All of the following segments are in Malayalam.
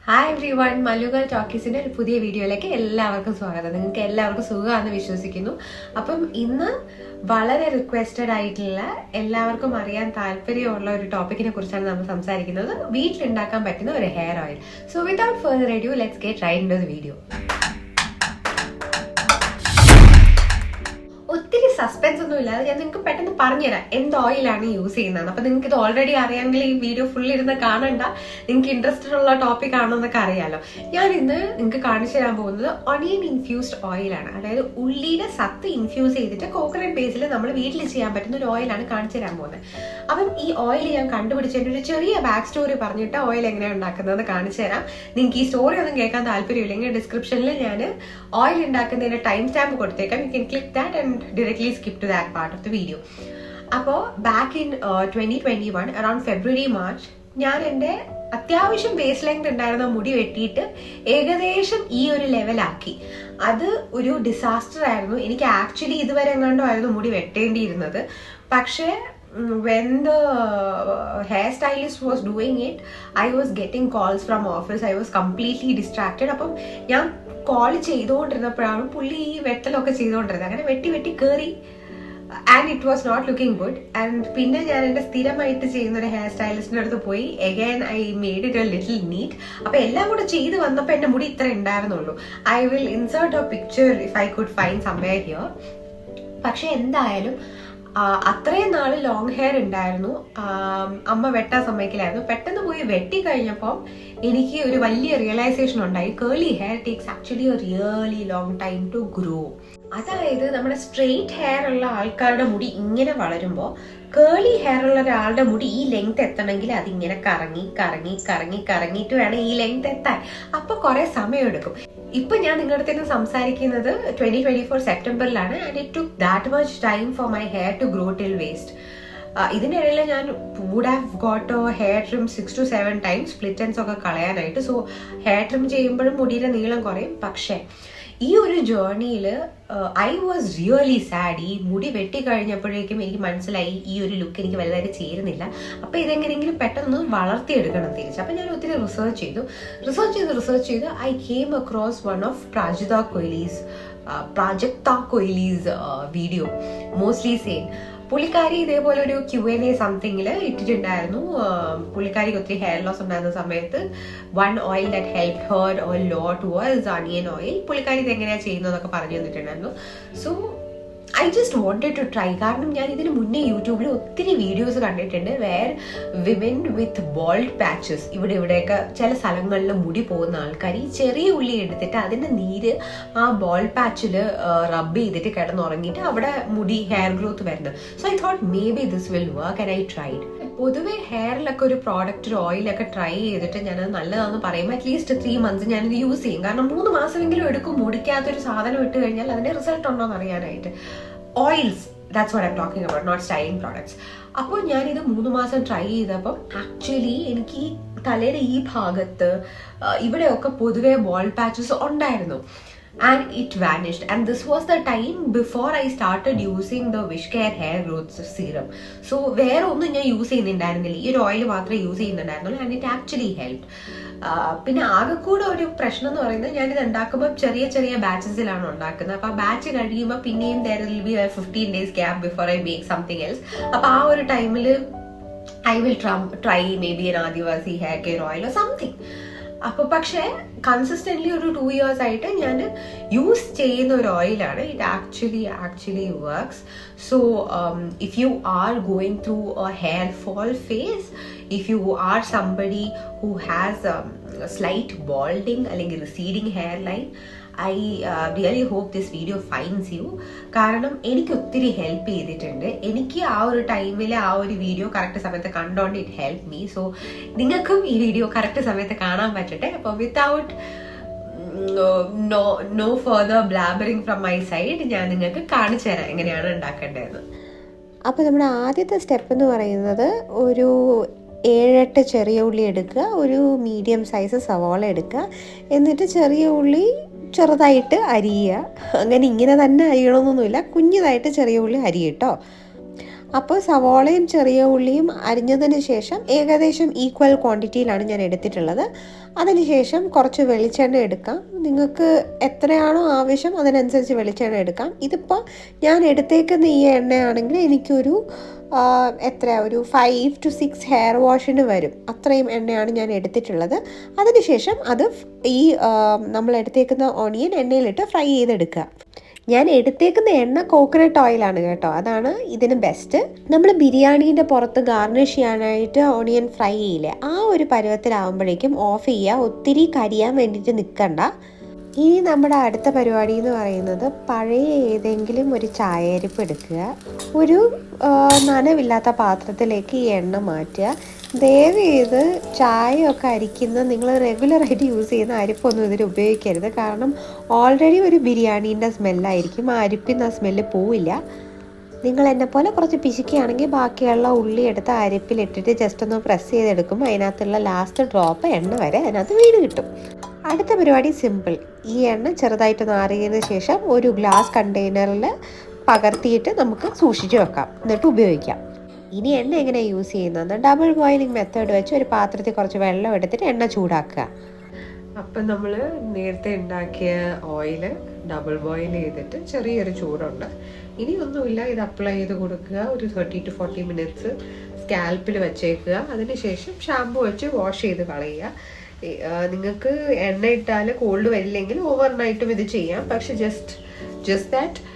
ഹായ് എവ്രി വൺ, മല്ലുകൾ ടോക്കീസിന്റെ ഒരു പുതിയ വീഡിയോയിലേക്ക് എല്ലാവർക്കും സ്വാഗതം. നിങ്ങൾക്ക് എല്ലാവർക്കും സുഖമാണെന്ന് വിശ്വസിക്കുന്നു. അപ്പം ഇന്ന് വളരെ റിക്വസ്റ്റഡ് ആയിട്ടുള്ള എല്ലാവർക്കും അറിയാൻ താല്പര്യമുള്ള ഒരു ടോപ്പിക്കിനെ കുറിച്ചാണ് നമ്മൾ സംസാരിക്കുന്നത്. വീട്ടിലുണ്ടാക്കാൻ പറ്റുന്ന ഒരു hair oil. So without further adieu, let's get right into the video. ഒത്തിരി സസ്പെൻസ് ഒന്നും ഇല്ലാതെ ഞാൻ നിങ്ങൾക്ക് പെട്ടെന്ന് പറഞ്ഞുതരാം എന്ത് ഓയിലാണ് യൂസ് ചെയ്യുന്നത്. അപ്പൊ നിങ്ങൾക്ക് ഇത് ഓൾറെഡി അറിയാമെങ്കിൽ ഈ വീഡിയോ ഫുൾ ഇരുന്ന് കാണണ്ട, നിങ്ങൾക്ക് ഇൻട്രസ്റ്റഡ് ഉള്ള ടോപ്പിക് ആണെന്നൊക്കെ അറിയാലോ. ഞാൻ ഇന്ന് നിങ്ങൾക്ക് കാണിച്ചു തരാൻ പോകുന്നത് ഒണിയൻ ഇൻഫ്യൂസ്ഡ് ഓയിലാണ്. അതായത് ഉള്ളിയുടെ സത്ത് ഇൻഫ്യൂസ് ചെയ്തിട്ട് കോക്കനട്ട് ബേസിൽ നമ്മൾ വീട്ടിൽ ചെയ്യാൻ പറ്റുന്ന ഒരു ഓയിലാണ് കാണിച്ചു തരാൻ പോകുന്നത്. അപ്പം ഈ ഓയിൽ ഞാൻ കണ്ടുപിടിച്ചതിൻ്റെ ഒരു ചെറിയ ബാക്ക് സ്റ്റോറി പറഞ്ഞിട്ട് ഓയിൽ എങ്ങനെയാണ് ഉണ്ടാക്കുന്നത് കാണിച്ചു തരാം. നിങ്ങൾക്ക് ഈ സ്റ്റോറി ഒന്നും കേൾക്കാൻ താല്പര്യമില്ലെങ്കിൽ ഡിസ്ക്രിപ്ഷനിൽ ഞാൻ ഓയിൽ ഉണ്ടാക്കുന്നതിന്റെ ടൈം സ്റ്റാമ്പ് കൊടുത്തേക്കാം. You can click that and directly skip to that part of the video. അപ്പോൾ back in 2021 around February March ഞാൻ എൻ്റെ അത്യാവശ്യം ബേസ് ലെങ്ത് ഉണ്ടായിരുന്ന മുടി വെട്ടിയിട്ട് ഏകദേശം ഈ ഒരു ലെവലാക്കി. അത് ഒരു ഡിസാസ്റ്റർ ആയിരുന്നു. എനിക്ക് ആക്ച്വലി ഇതുവരെ എങ്ങാണ്ടോ ആയിരുന്നു മുടി വെട്ടേണ്ടിയിരുന്നത്. പക്ഷേ when the hairstylist was doing it, I was getting calls from office. I was completely distracted. അപ്പം ഞാൻ കോൾ ചെയ്തുകൊണ്ടിരുന്നപ്പോഴാണ് പുള്ളി ഈ വെട്ടലൊക്കെ ചെയ്തുകൊണ്ടിരുന്നത്. അങ്ങനെ വെട്ടി വെട്ടി കയറി and it was not looking good. And പിന്നെ ഞാൻ എൻ്റെ സ്ഥിരമായിട്ട് ചെയ്യുന്ന ഒരു ഹെയർ സ്റ്റൈലിസ്റ്റിൻ്റെ അടുത്ത് പോയി again I made it a little neat. അപ്പോൾ എല്ലാം കൂടെ ചെയ്ത് വന്നപ്പോൾ എൻ്റെ മുടി ഇത്ര ഉണ്ടായിരുന്നുള്ളൂ. I will insert a picture if I could find somewhere here. പക്ഷെ എന്തായാലും അത്രയും നാള് ലോങ് ഹെയർ ഉണ്ടായിരുന്നു. അമ്മ വെട്ടാൻ സമ്മതിക്കില്ലായിരുന്നു. പെട്ടെന്ന് പോയി വെട്ടി കഴിഞ്ഞപ്പം എനിക്ക് ഒരു വലിയ റിയലൈസേഷൻ ഉണ്ടായി. Curly hair takes actually a really long time to grow. അതായത് നമ്മുടെ സ്ട്രെയിറ്റ് ഹെയർ ഉള്ള ആൾക്കാരുടെ മുടി ഇങ്ങനെ വളരുമ്പോൾ കേളി ഹെയർ ഉള്ള ഒരാളുടെ മുടി ഈ ലെങ്ത് എത്തണമെങ്കിൽ അതിങ്ങനെ കറങ്ങി കറങ്ങി കറങ്ങി കറങ്ങിയിട്ട് വേണം ഈ ലെങ്ത് എത്താൻ. അപ്പൊ കുറെ സമയം എടുക്കും. ഇപ്പൊ ഞാൻ നിങ്ങളുടെ അടുത്ത് സംസാരിക്കുന്നത് 2024 സെപ്റ്റംബറിലാണ്. And it took that much time for my hair to grow till waist. ഇതിനിടയിൽ ഞാൻ would have got hair trim 6 to 7 times, split ends ഒക്കെ കളയാനായിട്ട്. സോ ഹെയർ ട്രിം ചെയ്യുമ്പോഴും മുടിയുടെ നീളം കുറയും. പക്ഷേ ഈ ഒരു ജേർണിയിൽ ഐ വാസ് റിയലി സാഡ്. ഈ മുടി വെട്ടി കഴിഞ്ഞപ്പോഴേക്കും എനിക്ക് മനസ്സിലായി ഈ ഒരു ലുക്ക് എനിക്ക് വലുതായിട്ട് ചേരുന്നില്ല. അപ്പോൾ ഇതെങ്ങനെയെങ്കിലും പെട്ടെന്ന് വളർത്തിയെടുക്കണം തിരിച്ച്. അപ്പം ഞാൻ ഒത്തിരി റിസർച്ച് ചെയ്ത് I came across one of Prajakta Koli's video, mostly same. പുള്ളിക്കാരി ഇതേപോലെ ഒരു Q&A സംതിങ്ങിൽ ഇട്ടിട്ടുണ്ടായിരുന്നു. പുള്ളിക്കാരിക്ക് ഒത്തിരി ഹെയർ ലോസ് ഉണ്ടായിരുന്ന സമയത്ത് one oil that help her a lot was onion oil. പുള്ളിക്കാരി ഇത് എങ്ങനെയാണ് ചെയ്യുന്നതെന്നൊക്കെ പറഞ്ഞു തന്നിട്ടുണ്ടായിരുന്നു. So I just wanted to try. കാരണം ഞാൻ ഇതിന് മുന്നേ യൂട്യൂബിൽ ഒത്തിരി വീഡിയോസ് കണ്ടിട്ടുണ്ട് where women with bald patches, ഇവിടെയൊക്കെ ചില സ്ഥലങ്ങളിൽ മുടി പോകുന്ന ആൾക്കാർ ഈ ചെറിയ ഉള്ളി എടുത്തിട്ട് അതിൻ്റെ നീര് ആ ബോൾഡ് പാച്ചിൽ റബ്ബ് ചെയ്തിട്ട് കിടന്നുറങ്ങിയിട്ട് അവിടെ മുടി ഹെയർ ഗ്രോത്ത് വരുന്നത്. So I thought may be this will work and I tried. പൊതുവെ ഹെയറിലൊക്കെ ഒരു പ്രോഡക്റ്റ് ഒരു ഓയിലൊക്കെ ട്രൈ ചെയ്തിട്ട് ഞാനത് നല്ലതാണെന്ന് പറയുമ്പോൾ അറ്റ്ലീസ്റ്റ് 3 months ഞാനിത് യൂസ് ചെയ്യും. കാരണം 3 മാസമെങ്കിലും എടുക്കും മുടിക്കാത്തൊരു സാധനം ഇട്ട് കഴിഞ്ഞാൽ അതിൻ്റെ റിസൾട്ട് ഉണ്ടോ എന്ന് അറിയാനായിട്ട്. Oils, that's what I am talking about, not styling products. അപ്പോൾ ഞാനിത് 3 മാസം ട്രൈ ചെയ്തപ്പം ആക്ച്വലി എനിക്ക് ഈ തലയുടെ ഈ ഭാഗത്ത് ഇവിടെയൊക്കെ പൊതുവെ ബോൾഡ് പാച്ചസ് ഉണ്ടായിരുന്നു. And it vanished. And this was the time before I started using the Wishcare hair growth serum. So വേറെ ഒന്നും ഞാൻ യൂസ് ചെയ്യുന്നുണ്ടായിരുന്നില്ല, ഈ ഒരു ഓയിൽ മാത്രമേ യൂസ് ചെയ്യുന്നുണ്ടായിരുന്നുള്ളൂ. And it actually helped. പിന്നെ ആകെക്കൂടെ ഒരു പ്രശ്നം എന്ന് പറയുന്നത് ഞാനിത് ഉണ്ടാക്കുമ്പോൾ ചെറിയ ചെറിയ ബാച്ചസിലാണ് ഉണ്ടാക്കുന്നത്. അപ്പോൾ ആ ബാച്ച് കഴിയുമ്പോൾ പിന്നെയും there will be a 15 days gap before I make something else. അപ്പോൾ ആ ഒരു ടൈമിൽ I will try maybe an Adivasi hair care oil or something. അപ്പോൾ പക്ഷേ കൺസിസ്റ്റൻ്റ്ലി ഒരു 2 years ആയിട്ട് ഞാൻ യൂസ് ചെയ്യുന്ന ഒരു ഓയിലാണ്. It actually works. So if you are going through a hair fall phase, if you are somebody who has slight balding അല്ലെങ്കിൽ receding hair line, I really hope this video finds you. കാരണം എനിക്ക് ഒത്തിരി ഹെൽപ്പ് ചെയ്തിട്ടുണ്ട്. എനിക്ക് ആ ഒരു ടൈമിൽ ആ ഒരു വീഡിയോ കറക്റ്റ് സമയത്ത് കണ്ടോണ്ട് ഇറ്റ് ഹെൽപ്പ് മീ. സോ നിങ്ങൾക്കും ഈ വീഡിയോ കറക്റ്റ് സമയത്ത് കാണാൻ പറ്റട്ടെ. അപ്പോൾ without no further blabbering from my side ഞാൻ നിങ്ങൾക്ക് കാണിച്ചു തരാം എങ്ങനെയാണ് ഉണ്ടാക്കേണ്ടതെന്ന്. അപ്പോൾ നമ്മുടെ ആദ്യത്തെ സ്റ്റെപ്പ് എന്ന് പറയുന്നത് ഒരു 7-8 ചെറിയ ഉള്ളി എടുക്കുക, ഒരു മീഡിയം സൈസ് സവാള എടുക്കുക, എന്നിട്ട് ചെറിയ ഉള്ളി ചെറുതായിട്ട് അരിയുക. അങ്ങനെ ഇങ്ങനെ തന്നെ അരിയണമെന്നൊന്നുമില്ല, കുഞ്ഞതായിട്ട് ചെറിയ ഉള്ളി അരിയിട്ടോ. അപ്പോൾ സവോളയും ചെറിയ ഉള്ളിയും അരിഞ്ഞതിന് ശേഷം ഏകദേശം ഈക്വൽ ക്വാണ്ടിറ്റിയിലാണ് ഞാൻ എടുത്തിട്ടുള്ളത്. അതിനുശേഷം കുറച്ച് വെളിച്ചെണ്ണ എടുക്കാം. നിങ്ങൾക്ക് എത്രയാണോ ആവശ്യം അതിനനുസരിച്ച് വെളിച്ചെണ്ണ എടുക്കാം. ഇതിപ്പോൾ ഞാൻ എടുത്തേക്കുന്ന ഈ എണ്ണയാണെങ്കിൽ എനിക്കൊരു ഒരു 5 to 6 ഹെയർ വാഷിന് വരും. അത്രയും എണ്ണയാണ് ഞാൻ എടുത്തിട്ടുള്ളത്. അതിനുശേഷം അത് ഈ നമ്മൾ എടുത്തേക്കുന്ന ഓണിയൻ എണ്ണയിലിട്ട് ഫ്രൈ ചെയ്തെടുക്കുക. ഞാൻ എടുത്തേക്കുന്ന എണ്ണ കോക്കനട്ട് ഓയിലാണ് കേട്ടോ, അതാണ് ഇതിന് ബെസ്റ്റ്. നമ്മൾ ബിരിയാണീൻ്റെ പുറത്ത് ഗാർണിഷ് ചെയ്യാനായിട്ട് ഓണിയൻ ഫ്രൈ ചെയ്യില്ലേ, ആ ഒരു പരുവത്തിലാവുമ്പോഴേക്കും ഓഫ് ചെയ്യുക. ഒത്തിരി കരിയാൻ വേണ്ടിയിട്ട് നിൽക്കണ്ട. ഇനി നമ്മുടെ അടുത്ത പരിപാടി എന്ന് പറയുന്നത് പഴയ ഏതെങ്കിലും ഒരു ചായയരിപ്പ് എടുക്കുക. ഒരു നനവില്ലാത്ത പാത്രത്തിലേക്ക് ഈ എണ്ണ മാറ്റുക. ദയവ് ചെയ്ത് ചായയൊക്കെ അരിക്കുന്ന നിങ്ങൾ റെഗുലറായിട്ട് യൂസ് ചെയ്യുന്ന അരിപ്പൊന്നും ഇതിൽ ഉപയോഗിക്കരുത്. കാരണം ഓൾറെഡി ഒരു ബിരിയാണീൻ്റെ സ്മെല്ലായിരിക്കും. ആ അരിപ്പിന്ന് ആ സ്മെല്ല് പോവില്ല. നിങ്ങൾ എന്നെ പോലെ കുറച്ച് പിശുക്കുകയാണെങ്കിൽ ബാക്കിയുള്ള ഉള്ളി എടുത്ത് അരിപ്പിലിട്ടിട്ട് ജസ്റ്റ് ഒന്ന് പ്രസ് ചെയ്തെടുക്കുമ്പോൾ അതിനകത്തുള്ള ലാസ്റ്റ് ഡ്രോപ്പ് എണ്ണ വരെ അതിനകത്ത് വീണ് കിട്ടും. അടുത്ത പരിപാടി സിമ്പിൾ. ഈ എണ്ണ ചെറുതായിട്ട് നാറിയതിന് ശേഷം ഒരു ഗ്ലാസ് കണ്ടെയ്നറിൽ പകർത്തിയിട്ട് നമുക്ക് സൂക്ഷിച്ച് വെക്കാം, എന്നിട്ട് ഉപയോഗിക്കാം. ഇനി എണ്ണ എങ്ങനെയാണ് യൂസ് ചെയ്യുന്നത്? ഡബിൾ ബോയിലിംഗ് മെത്തേഡ് വെച്ച് ഒരു പാത്രത്തിൽ കുറച്ച് വെള്ളം എടുത്തിട്ട് എണ്ണ ചൂടാക്കുക. അപ്പം നമ്മൾ നേരത്തെ ഉണ്ടാക്കിയ ഓയിൽ ഡബിൾ ബോയിൽ ചെയ്തിട്ട് ചെറിയൊരു ചൂടുണ്ട്. ഇനി ഒന്നുമില്ല, ഇത് അപ്ലൈ ചെയ്ത് കൊടുക്കുക. ഒരു 30 to 40 മിനിറ്റ്സ് സ്കാൽപ്പിൽ വെച്ചേക്കുക. അതിനുശേഷം ഷാമ്പു വെച്ച് വാഷ് ചെയ്ത് കളയുക. നിങ്ങൾക്ക് എണ്ണ ഇട്ടാൽ കോൾഡ് വരില്ലെങ്കിൽ ഓവർനൈറ്റും ഇത് ചെയ്യാം. പക്ഷെ ജസ്റ്റ് ദാറ്റ്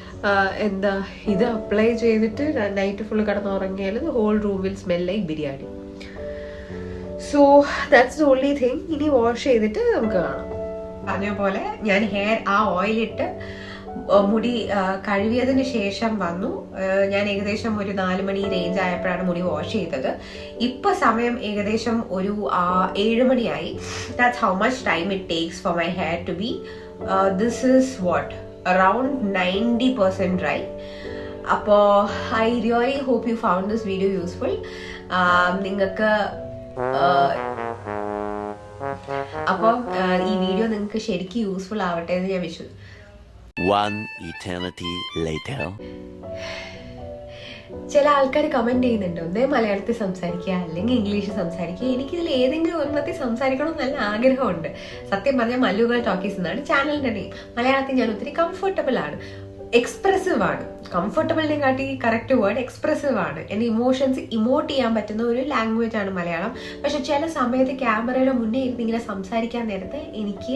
ഇത് അപ്ലൈ ചെയ്തിട്ട് നൈറ്റ് ഫുൾ കിടന്നുറങ്ങിയാൽ whole room will smell like biryani. So that's the only thing. ഇനി വാഷ് ചെയ്തിട്ട് നമുക്ക് കാണാം. പറഞ്ഞ പോലെ ഞാൻ ആ ഓയിലിട്ട് മുടി കഴുകിയതിന് ശേഷം വന്നു. ഞാൻ ഏകദേശം ഒരു 4 മണി റേഞ്ച് ആയപ്പോഴാണ് മുടി വാഷ് ചെയ്തത്. ഇപ്പൊ സമയം ഏകദേശം ഒരു 7 മണിയായി. That's how much time it takes for my hair to be this is what around 90% dry. അപ്പോൾ I really hope you found this video useful. നിങ്ങൾക്ക് അപ്പം ഈ വീഡിയോ നിങ്ങൾക്ക് ശരിക്കും യൂസ്ഫുൾ ആവട്ടെ എന്ന് ഞാൻ വിശ്വസിക്കുന്നു. One eternity later. ചില ആൾക്കാർ കമന്റ് ചെയ്യുന്നുണ്ട്, ഒന്നേ മലയാളത്തിൽ സംസാരിക്കുക അല്ലെങ്കിൽ ഇംഗ്ലീഷ് സംസാരിക്കുക. എനിക്കിതിൽ ഏതെങ്കിലും ഒരെണ്ണത്തിൽ സംസാരിക്കണം എന്ന് നല്ല ആഗ്രഹമുണ്ട്. സത്യം പറഞ്ഞാൽ മല്ലുകൾ ടോക്കീസ് എന്നാണ് ചാനലിന്റെ നെയിം. മലയാളത്തിൽ ഞാൻ ഒത്തിരി കംഫർട്ടബിൾ ആണ്, എക്സ്പ്രസീവ് ആണ്. കംഫർട്ടബിളിനെ കാട്ടി കറക്റ്റ് വേർഡ് എക്സ്പ്രസീവ് ആണ്. എൻ്റെ ഇമോഷൻസ് ഇമോട്ട് ചെയ്യാൻ പറ്റുന്ന ഒരു ലാംഗ്വേജ് ആണ് മലയാളം. പക്ഷെ ചില സമയത്ത് ക്യാമറയുടെ മുന്നേ ഇരുന്ന് ഇങ്ങനെ സംസാരിക്കാൻ നേരത്തെ എനിക്ക്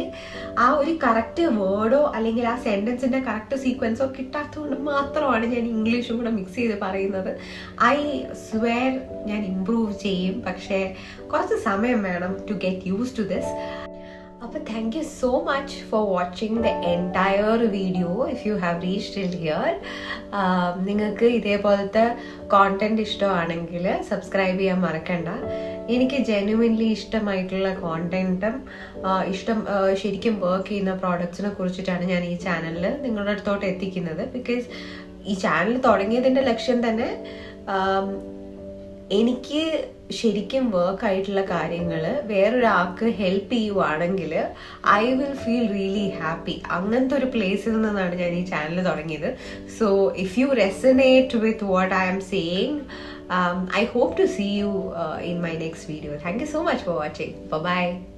ആ ഒരു കറക്റ്റ് വേർഡോ അല്ലെങ്കിൽ ആ സെന്റൻസിന്റെ കറക്റ്റ് സീക്വൻസോ കിട്ടാത്തതുകൊണ്ട് മാത്രമാണ് ഞാൻ ഇംഗ്ലീഷും കൂടെ മിക്സ് ചെയ്ത് പറയുന്നത്. ഐ സ്വെയർ ഞാൻ ഇംപ്രൂവ് ചെയ്യും, പക്ഷേ കുറച്ച് സമയം വേണം to get used to this. അപ്പോൾ thank you so much for watching the entire video if you have reached till here. നിങ്ങൾക്ക് ഇതേപോലത്തെ കോണ്ടന്റ് ഇഷ്ടമാണെങ്കിൽ സബ്സ്ക്രൈബ് ചെയ്യാൻ മറക്കണ്ട. എനിക്ക് ജെന്യുവൻലി ഇഷ്ടമായിട്ടുള്ള കോണ്ടന്റും ശരിക്കും വർക്ക് ചെയ്യുന്ന പ്രോഡക്ട്സിനെ കുറിച്ചിട്ടാണ് ഞാൻ ഈ ചാനലിൽ നിങ്ങളുടെ അടുത്തോട്ട് എത്തിക്കുന്നത്. ബിക്കോസ് ഈ ചാനൽ തുടങ്ങിയതിൻ്റെ ലക്ഷ്യം തന്നെ എനിക്ക് ശരിക്കും വർക്ക് ആയിട്ടുള്ള കാര്യങ്ങൾ വേറൊരാൾക്ക് ഹെൽപ്പ് ചെയ്യുവാണെങ്കിൽ I will feel really happy. അങ്ങനത്തെ ഒരു പ്ലേസിൽ നിന്നാണ് ഞാൻ ഈ ചാനൽ തുടങ്ങിയത്. So if you resonate with what I am saying, I hope to see you in my next video. Thank you so much for watching. Bye-bye.